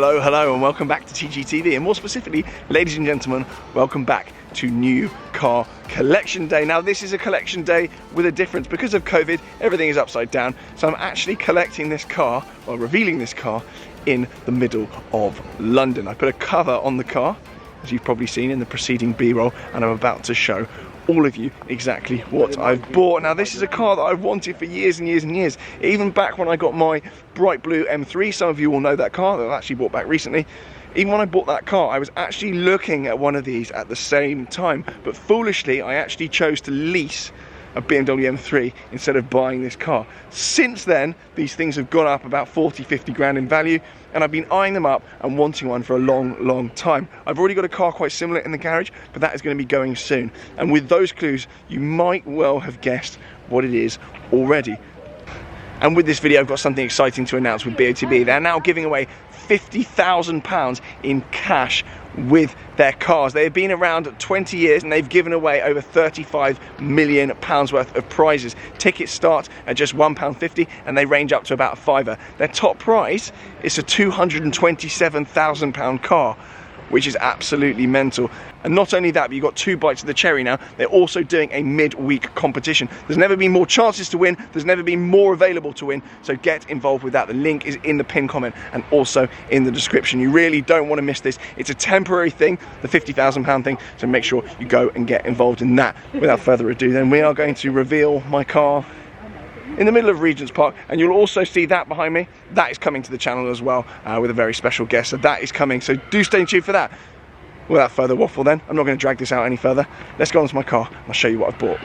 Hello, hello, and welcome back to TGTV, and more specifically, ladies and gentlemen, welcome back to New Car Collection Day. Now, this is a collection day with a difference. Because of COVID, everything is upside down, so I'm actually collecting this car, or revealing this car, in the middle of London. I put a cover on the car, as you've probably seen in the preceding B-roll, and I'm about to show all of you exactly what I've bought. Now, this is a car that I've wanted for years and years and years. Even back when I got my bright blue M3, some of you will know that car that I've actually bought back recently. Even when I bought that car, I was actually looking at one of these at the same time, but foolishly I actually chose to lease a BMW M3 instead of buying this car. Since then, these things have gone up about 40-50 grand in value, and I've been eyeing them up and wanting one for a long time. I've already got a car quite similar in the garage, but that is going to be going soon. And with those clues, you might well have guessed what it is already. And with this video, I've got something exciting to announce with BOTB. They're now giving away £50,000 in cash with their cars. They have been around 20 years and they've given away over £35 million worth of prizes. Tickets start at just £1.50 and they range up to about a £5. Their top prize is a £227,000 car, which is absolutely mental. And not only that, but you've got two bites of the cherry now. They're also doing a mid-week competition. There's never been more chances to win. There's never been more available to win. So get involved with that. The link is in the pinned comment and also in the description. You really don't want to miss this. It's a temporary thing, the £50,000 thing. So make sure you go and get involved in that. Without further ado, then we are going to reveal my car in the middle of Regent's Park, and you'll also see that behind me. That is coming to the channel as well, with a very special guest. So that is coming. So do stay tuned for that. Without further waffle then, I'm not going to drag this out any further. Let's go on to my car and I'll show you what I've bought.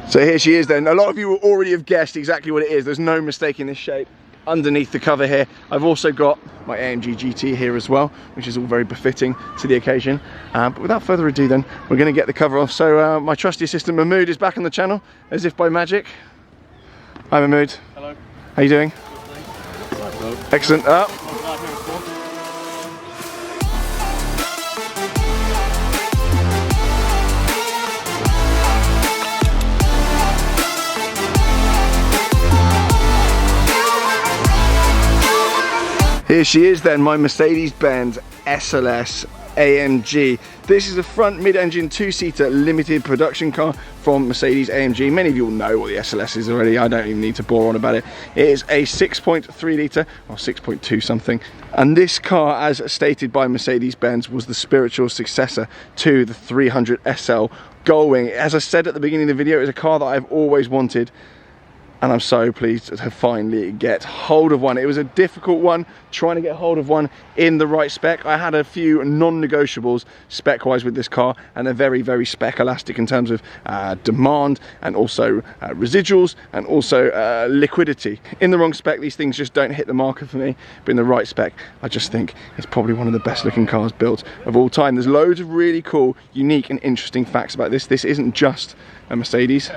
So here she is then. A lot of you will already have guessed exactly what it is. There's no mistake in this shape. Underneath the cover here, I've also got my AMG GT here as well, which is all very befitting to the occasion. But without further ado then, we're going to get the cover off. So my trusty assistant Mahmood is back on the channel, as if by magic. Hi Mahmood. Hello. How you doing? Excellent. Here she is then, my Mercedes-Benz SLS AMG. This is a front mid-engine two-seater limited production car from Mercedes AMG. Many of you will know what the SLS is already. I don't even need to bore on about it. It is a 6.3 litre or 6.2 something. And this car, as stated by Mercedes-Benz, was the spiritual successor to the 300 SL Gullwing. As I said at the beginning of the video, it's a car that I've always wanted, and I'm so pleased to finally get hold of one. It was a difficult one trying to get hold of one in the right spec. I had a few non-negotiables spec-wise with this car, and they're very spec elastic in terms of demand and also residuals and also liquidity. In the wrong spec, these things just don't hit the marker for me, but in the right spec, I just think it's probably one of the best looking cars built of all time. There's loads of really cool, unique and interesting facts about this. This isn't just a Mercedes.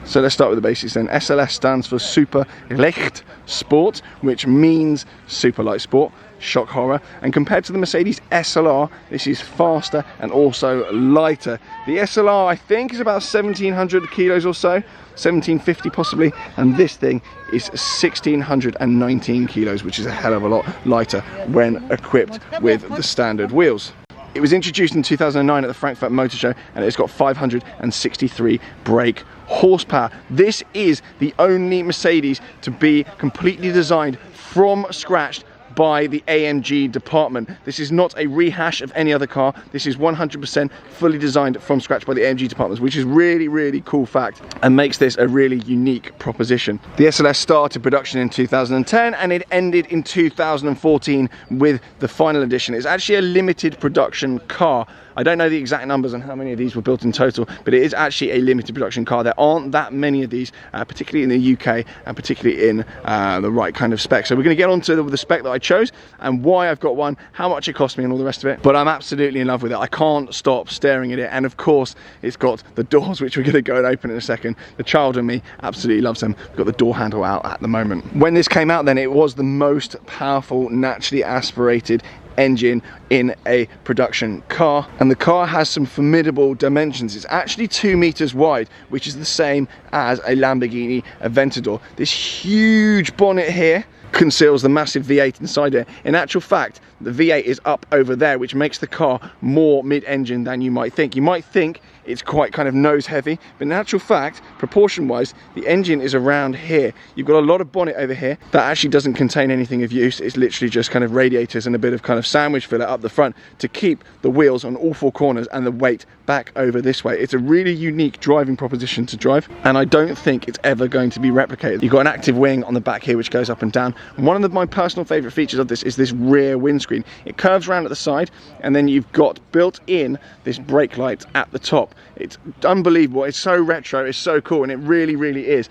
So let's start with the basics then. SLS stands for Super Leicht Sport, which means super light sport, shock horror. And compared to the Mercedes SLR, this is faster and also lighter. The SLR, I think, is about 1,700 kilos or so, 1,750 possibly, and this thing is 1,619 kilos, which is a hell of a lot lighter when equipped with the standard wheels. It was introduced in 2009 at the Frankfurt Motor Show, and it's got 563 brake horsepower. This is the only Mercedes to be completely designed from scratch by the AMG department. This is not a rehash of any other car. This is 100% fully designed from scratch by the AMG department, which is really cool fact and makes this a really unique proposition. The SLS started production in 2010 and it ended in 2014 with the final edition. It's actually a limited production car. I don't know the exact numbers on how many of these were built in total, but it is actually a limited production car. There aren't that many of these, particularly in the UK and particularly in the right kind of spec. So we're going to get on to the spec that I chose and why I've got one, how much it cost me and all the rest of it. But I'm absolutely in love with it. I can't stop staring at it. And of course, it's got the doors, which we're going to go and open in a second. The child in me absolutely loves them. We've got the door handle out at the moment. When this came out then, it was the most powerful, naturally aspirated engine in a production car, and the car has some formidable dimensions. It's actually 2 meters wide, which is the same as a Lamborghini Aventador. This huge bonnet here conceals the massive V8 inside it. In actual fact, the V8 is up over there, which makes the car more mid-engine than you might think. You might think it's quite kind of nose heavy, but in actual fact, proportion wise, the engine is around here. You've got a lot of bonnet over here that actually doesn't contain anything of use. It's literally just kind of radiators and a bit of kind of sandwich filler up the front to keep the wheels on all four corners and the weight back over this way. It's a really unique driving proposition to drive, and I don't think it's ever going to be replicated. You've got an active wing on the back here which goes up and down, and one of my personal favorite features of this is this rear windscreen. It curves around at the side, and then you've got built in this brake light at the top. It's unbelievable. It's so retro, it's so cool, and it really is.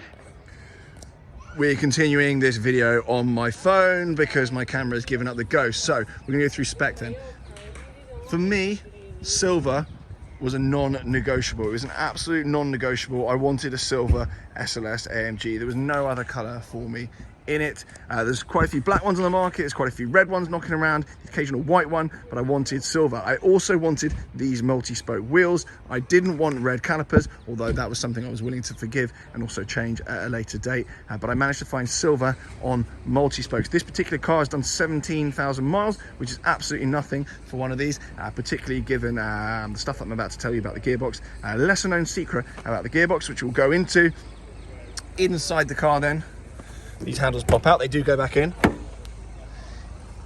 We're continuing this video on my phone because my camera has given up the ghost. So we're gonna go through spec then. For me, silver was a non-negotiable. It was an absolute non-negotiable. I wanted a silver SLS AMG. There was no other color for me in it. There's quite a few black ones on the market, there's quite a few red ones knocking around, the occasional white one, but I wanted silver. I also wanted these multi-spoke wheels. I didn't want red calipers, although that was something I was willing to forgive and also change at a later date, but I managed to find silver on multi-spokes. This particular car has done 17,000 miles, which is absolutely nothing for one of these, particularly given the stuff that I'm about to tell you about the gearbox. Lesser known secret about the gearbox, which we'll go into. Inside the car then, these handles pop out, they do go back in.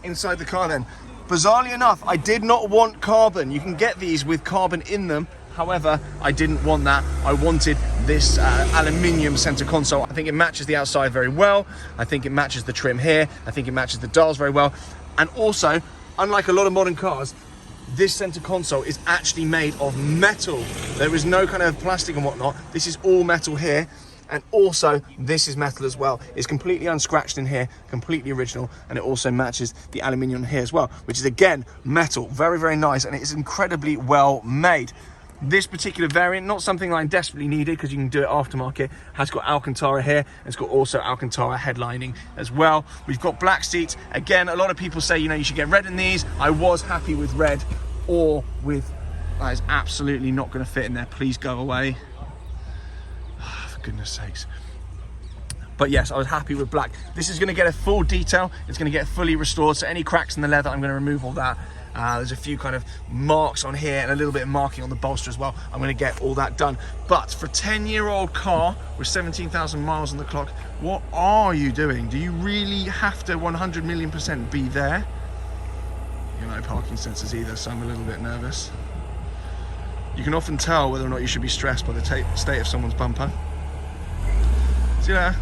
Inside the car then, bizarrely enough, I did not want carbon. You can get these with carbon in them. However, I didn't want that. I wanted this aluminium center console. I think it matches the outside very well. I think it matches the trim here. I think it matches the dials very well. And also, unlike a lot of modern cars, this center console is actually made of metal. There is no kind of plastic and whatnot. This is all metal here. And also, this is metal as well. It's completely unscratched in here, completely original, and it also matches the aluminium here as well, which is again metal. Very nice, and it is incredibly well made. This particular variant, not something I desperately needed because you can do it aftermarket, has got Alcantara here. It's got also Alcantara headlining as well. We've got black seats. Again, a lot of people say, you know, you should get red in these. I was happy with red or with, that is absolutely not going to fit in there. Please go away. Goodness sakes. But yes, I was happy with black. This is going to get a full detail. It's going to get fully restored, so any cracks in the leather, I'm going to remove all that. There's a few kind of marks on here and a little bit of marking on the bolster as well. I'm going to get all that done. But for a 10-year-old car with 17,000 miles on the clock, what are you doing? Do you really have to 100 million% be there? You know, parking sensors either, so I'm a little bit nervous. You can often tell whether or not you should be stressed by the state of someone's bumper. See there?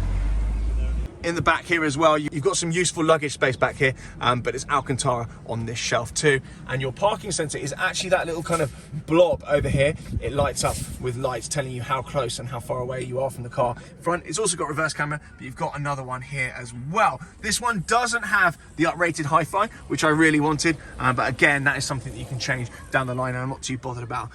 In the back here as well, you've got some useful luggage space back here, but it's Alcantara on this shelf too. And your parking sensor is actually that little kind of blob over here. It lights up with lights telling you how close and how far away you are from the car. Front, it's also got reverse camera, but you've got another one here as well. This one doesn't have the uprated hi-fi, which I really wanted, but again, that is something that you can change down the line and I'm not too bothered about.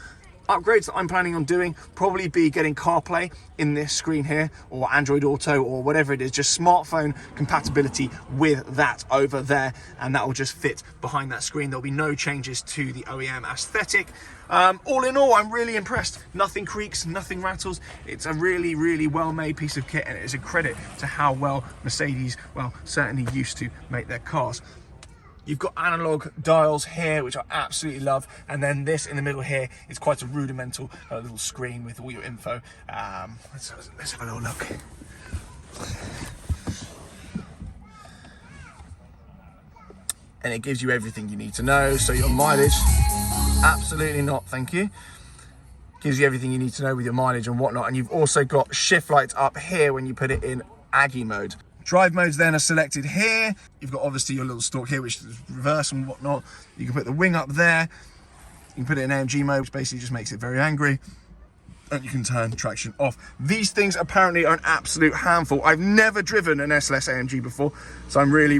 Upgrades that I'm planning on doing probably be getting CarPlay in this screen here, or Android Auto, or whatever it is, just smartphone compatibility with that over there, and that will just fit behind that screen. There'll be no changes to the OEM aesthetic. All in all, I'm really impressed. Nothing creaks, nothing rattles. It's a really well made piece of kit, and it is a credit to how well Mercedes, well, certainly used to make their cars. You've got analog dials here, which I absolutely love. And then this in the middle here is quite a rudimental little screen with all your info. Let's have a little look. And it gives you everything you need to know. So your mileage, absolutely not, thank you. Gives you everything you need to know with your mileage and whatnot. And you've also got shift lights up here when you put it in Aggie mode. Drive modes then are selected here. You've got obviously your little stalk here, which is reverse and whatnot. You can put the wing up there. You can put it in AMG mode, which basically just makes it very angry. And you can turn traction off. These things apparently are an absolute handful. I've never driven an SLS AMG before, so I'm really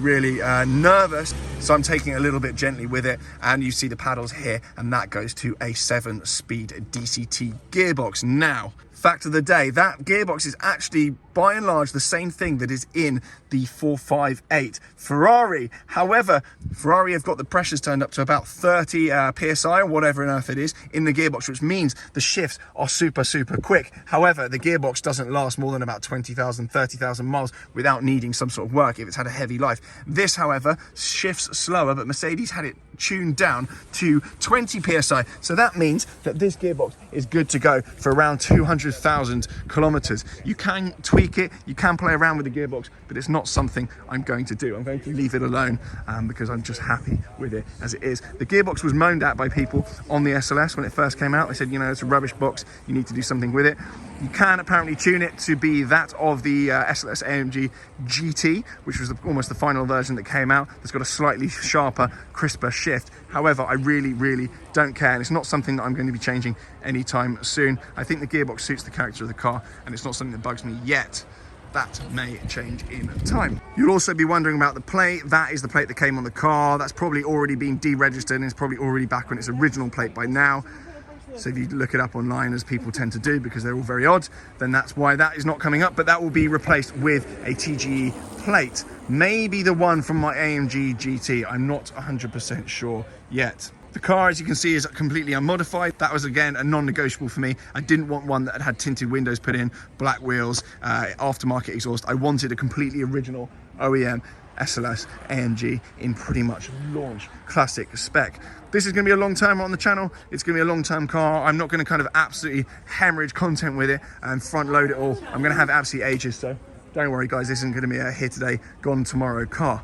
nervous. So I'm taking it a little bit gently with it. And you see the paddles here, and that goes to a 7-speed DCT gearbox. Now, fact of the day, that gearbox is actually by and large the same thing that is in the 458 Ferrari. However, Ferrari have got the pressures turned up to about 30 psi or whatever on earth it is in the gearbox, which means the shifts are super quick. However, the gearbox doesn't last more than about 20,000, 30,000 miles without needing some sort of work if it's had a heavy life. This, however, shifts slower, but Mercedes had it tuned down to 20 psi. So that means that this gearbox is good to go for around 200,000 kilometers. You can tweak it, you can play around with the gearbox, but it's not something I'm going to do. I'm going to leave it alone because I'm just happy with it as it is. The gearbox was moaned at by people on the SLS when it first came out. They said, you know, it's a rubbish box, you need to do something with it. You can apparently tune it to be that of the SLS AMG GT, which was almost the final version that came out. It's got a slightly sharper, crisper shift. However, I really don't care, and it's not something that I'm going to be changing anytime soon. I think the gearbox suits the character of the car, and it's not something that bugs me yet. That may change in time. You'll also be wondering about the plate. That is the plate that came on the car. That's probably already been deregistered, and it's probably already back on its original plate by now. So if you look it up online, as people tend to do because they're all very odd, then that's why that is not coming up, but that will be replaced with a TGE plate. Maybe the one from my AMG GT. I'm not 100% sure yet. The car, as you can see, is completely unmodified. That was, again, a non-negotiable for me. I didn't want one that had tinted windows put in, black wheels, aftermarket exhaust. I wanted a completely original OEM SLS AMG in pretty much launch classic spec. This is going to be a long term on the channel. It's going to be a long-term car. I'm not going to kind of absolutely hemorrhage content with it and front load it all. I'm going to have absolutely ages, so don't worry guys, this isn't going to be a here today, gone tomorrow car.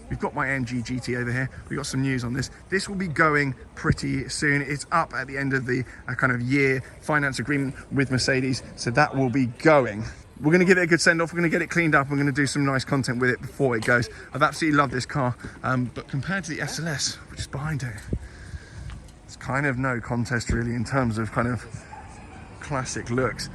We've got my AMG GT over here. We've got some news on this. This will be going pretty soon. It's up at the end of the kind of year finance agreement with Mercedes, so that will be going. We're going to give it a good send-off. We're going to get it cleaned up. We're going to do some nice content with it before it goes. I've absolutely loved this car, but compared to the SLS, which is behind it, it's kind of no contest really in terms of kind of classic looks.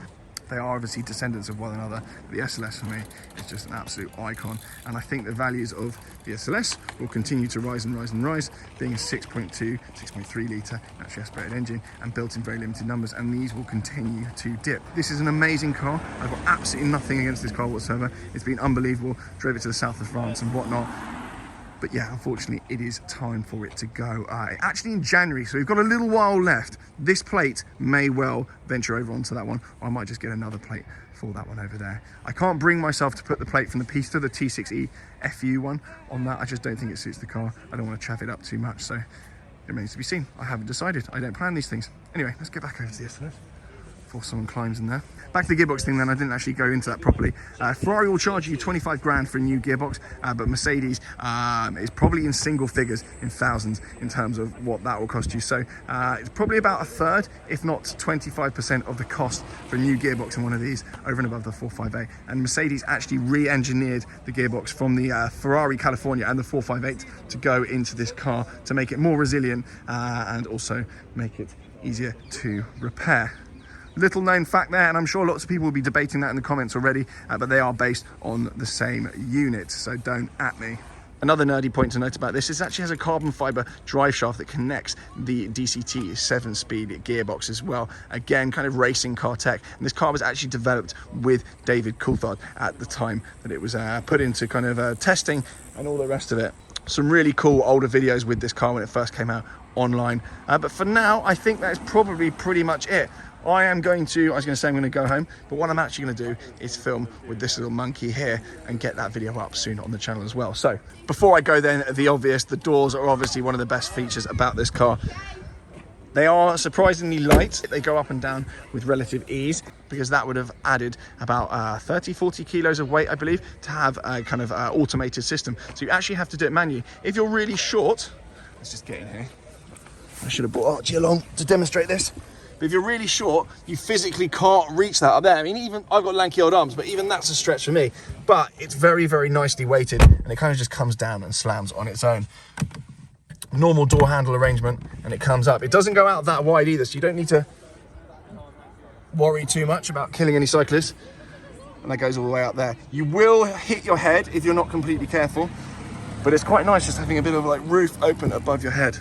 They are obviously descendants of one another. The SLS for me is just an absolute icon, and I think the values of the SLS will continue to rise and rise, being a 6.2, 6.3 litre naturally aspirated engine and built in very limited numbers, and these will continue to dip. This is an amazing car. I've got absolutely nothing against this car whatsoever. It's been unbelievable. Drove it to the south of France and whatnot. But yeah, unfortunately, it is time for it to go. Actually in January, so we've got a little while left. This plate may well venture over onto that one, or I might just get another plate for that one over there. I can't bring myself to put the plate from the Pista, the T6E FU one, on that. I just don't think it suits the car. I don't want to chav it up too much, so it remains to be seen. I haven't decided. I don't plan these things. Anyway, let's get back over to the SLS before someone climbs in there. Back to the gearbox thing then, I didn't actually go into that properly. Ferrari will charge you 25 grand for a new gearbox, but Mercedes is probably in single figures, in thousands, in terms of what that will cost you. So it's probably about a third, if not 25% of the cost for a new gearbox in one of these, over and above the 458. And Mercedes actually re-engineered the gearbox from the Ferrari California and the 458 to go into this car to make it more resilient and also make it easier to repair. Little known fact there, and I'm sure lots of people will be debating that in the comments already, but they are based on the same unit, so don't at me. Another nerdy point to note about this is it actually has a carbon fiber drive shaft that connects the DCT 7-speed gearbox as well. Again, kind of racing car tech, and this car was actually developed with David Coulthard at the time that it was put into kind of testing and all the rest of it. Some really cool older videos with this car when it first came out online, but for now I think that's probably pretty much it. I was going to say I'm going to go home, but what I'm actually going to do is film with this little monkey here and get that video up soon on the channel as well. So before I go then, the obvious, the doors are obviously one of the best features about this car. They are surprisingly light. They go up and down with relative ease, because that would have added about 30-40 kilos of weight, I believe, to have a kind of automated system. So you actually have to do it manually. If you're really short, let's just get in here. I should have brought Archie along to demonstrate this. But if you're really short, you physically can't reach that up there. I mean, even I've got lanky old arms, but even that's a stretch for me. But it's very, very nicely weighted, and it kind of just comes down and slams on its own. Normal door handle arrangement, and it comes up. It doesn't go out that wide either, so you don't need to worry too much about killing any cyclists. And that goes all the way out there. You will hit your head if you're not completely careful, but it's quite nice just having a bit of like roof open above your head.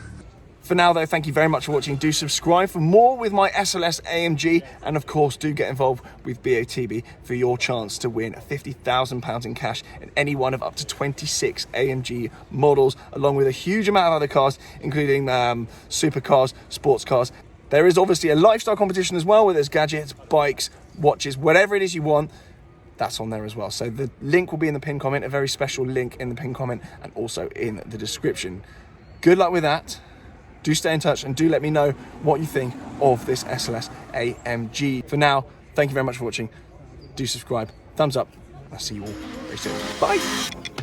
For now though, thank you very much for watching. Do subscribe for more with my SLS AMG, and of course do get involved with BOTB for your chance to win £50,000 in cash in any one of up to 26 AMG models, along with a huge amount of other cars, including supercars, sports cars. There is obviously a lifestyle competition as well, where there's gadgets, bikes, watches, whatever it is you want, that's on there as well. So the link will be in the pinned comment, a very special link in the pinned comment, and also in the description. Good luck with that. Do stay in touch and do let me know what you think of this SLS AMG. For now, thank you very much for watching. Do subscribe, thumbs up. I'll see you all very soon. Bye.